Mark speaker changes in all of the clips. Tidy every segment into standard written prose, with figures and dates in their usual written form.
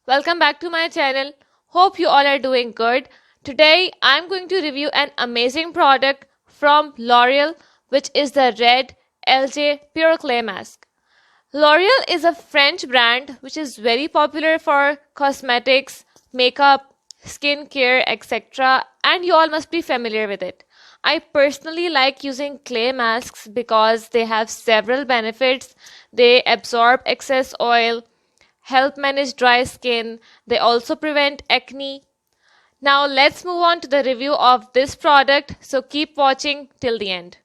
Speaker 1: Welcome back to my channel. Hope you all are doing good. Today I'm going to review an amazing product from L'Oreal, which is the Red LJ Pure Clay Mask. L'Oreal is a French brand which is very popular for cosmetics, makeup, skincare, etc. And you all must be familiar with it. I personally like using clay masks because they have several benefits. They absorb excess oil, help manage dry skin. They also prevent acne. Now let's move on to the review of this product, so keep watching till the end.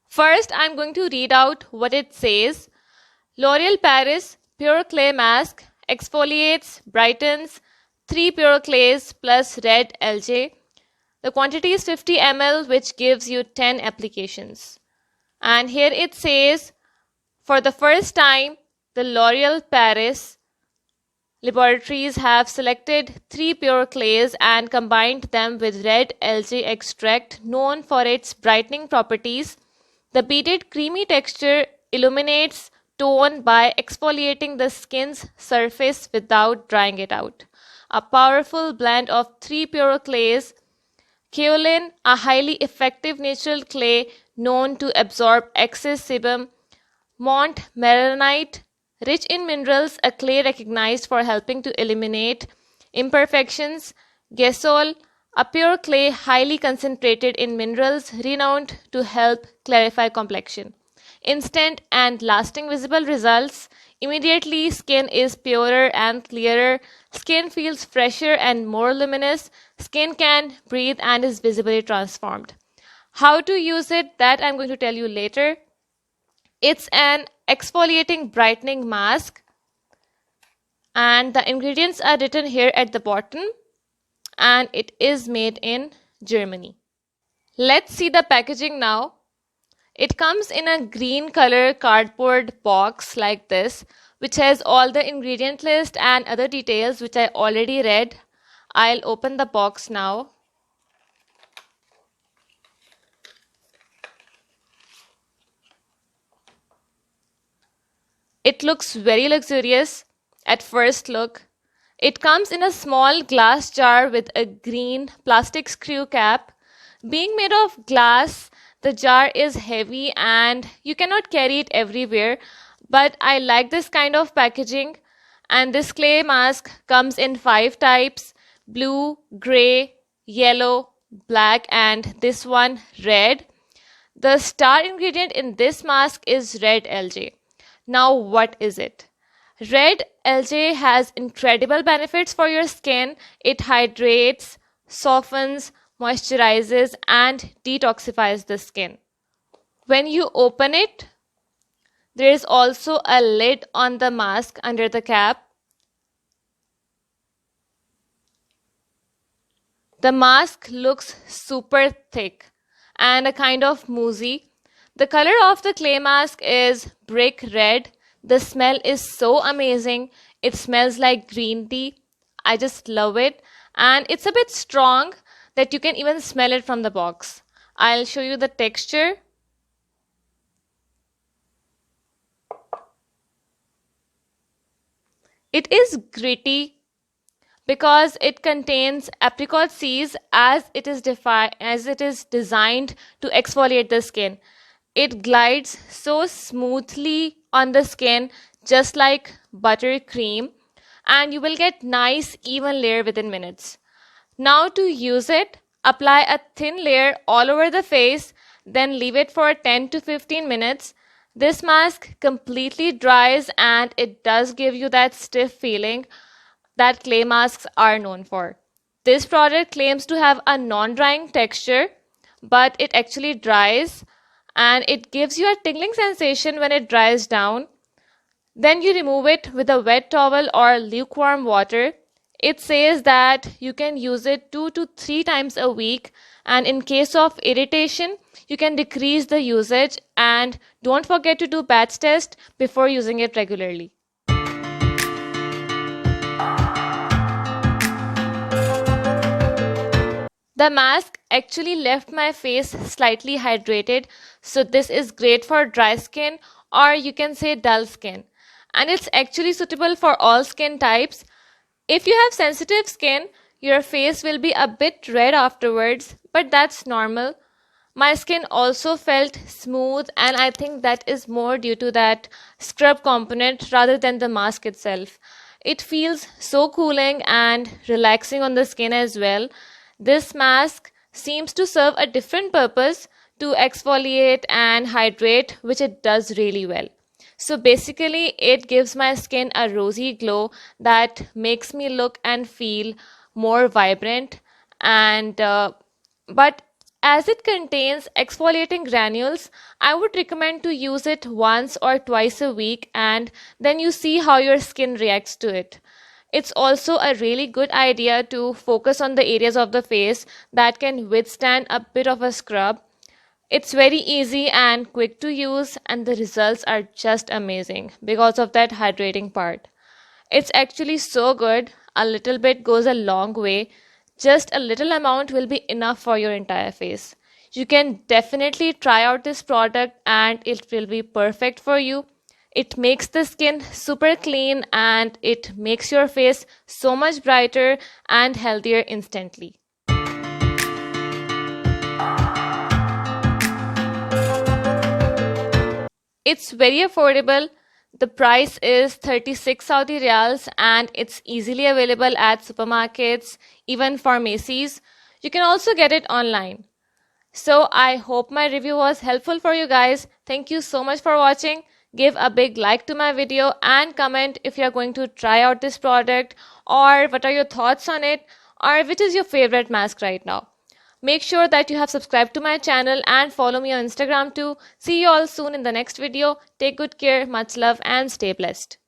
Speaker 1: First, I'm going to read out what it says. L'Oreal Paris Pure Clay Mask exfoliates, brightens, 3 pure clays plus red LJ. The quantity is 50 ml, which gives you 10 applications. And here it says, for the first time, the L'Oreal Paris laboratories have selected 3 pure clays and combined them with red algae extract known for its brightening properties. The beaded creamy texture illuminates tone by exfoliating the skin's surface without drying it out. A powerful blend of 3 pure clays. Kaolin, a highly effective natural clay known to absorb excess sebum. Mont Maronite, rich in minerals, a clay recognized for helping to eliminate imperfections. Gesol, a pure clay highly concentrated in minerals, renowned to help clarify complexion. Instant and lasting visible results. Immediately, skin is purer and clearer. Skin feels fresher and more luminous. Skin can breathe and is visibly transformed. How to use it, that I'm going to tell you later. It's an exfoliating brightening mask, and the ingredients are written here at the bottom, and it is made in Germany. Let's see the packaging now. It comes in a green color cardboard box like this, which has all the ingredient list and other details which I already read. I'll open the box now. It looks very luxurious at first look. It comes in a small glass jar with a green plastic screw cap. Being made of glass, the jar is heavy and you cannot carry it everywhere, but I like this kind of packaging. And this clay mask comes in 5 types: blue, gray, yellow, black, and this one red. The star ingredient in this mask is red algae. Now, what is it? Red algae has incredible benefits for your skin. It hydrates, softens, moisturizes, and detoxifies the skin. When you open it, there is also a lid on the mask under the cap. The mask looks super thick and a kind of moussey. The color of the clay mask is brick red. The smell is so amazing. It smells like green tea. I just love it. And it's a bit strong that you can even smell it from the box. I'll show you the texture. It is gritty because it contains apricot seeds, as it is designed to exfoliate the skin. It glides so smoothly on the skin, just like buttercream, and you will get nice even layer within minutes. Now to use it, apply a thin layer all over the face, then leave it for 10 to 15 minutes. This mask completely dries and it does give you that stiff feeling that clay masks are known for. This product claims to have a non-drying texture, but it actually dries and it gives you a tingling sensation when it dries down. Then you remove it with a wet towel or lukewarm water. It says that you can use it 2 to 3 times a week, and in case of irritation, you can decrease the usage, and don't forget to do batch test before using it regularly. The mask actually left my face slightly hydrated, so this is great for dry skin, or you can say dull skin. And it's actually suitable for all skin types. If you have sensitive skin, your face will be a bit red afterwards, but that's normal. My skin also felt smooth, and I think that is more due to that scrub component rather than the mask itself. It feels so cooling and relaxing on the skin as well. This mask seems to serve a different purpose to exfoliate and hydrate, which it does really well. So basically, it gives my skin a rosy glow that makes me look and feel more vibrant. And but as it contains exfoliating granules, I would recommend to use it once or twice a week, and then you see how your skin reacts to it. It's also a really good idea to focus on the areas of the face that can withstand a bit of a scrub. It's very easy and quick to use, and the results are just amazing because of that hydrating part. It's actually so good. A little bit goes a long way. Just a little amount will be enough for your entire face. You can definitely try out this product and it will be perfect for you. It makes the skin super clean and it makes your face so much brighter and healthier instantly. It's very affordable. The price is 36 Saudi riyals and it's easily available at supermarkets, even pharmacies. You can also get it online. So I hope my review was helpful for you guys. Thank you so much for watching. Give a big like to my video and comment if you are going to try out this product, or what are your thoughts on it, or which is your favorite mask right now. Make sure that you have subscribed to my channel and follow me on Instagram too. See you all soon in the next video. Take good care, much love, and stay blessed.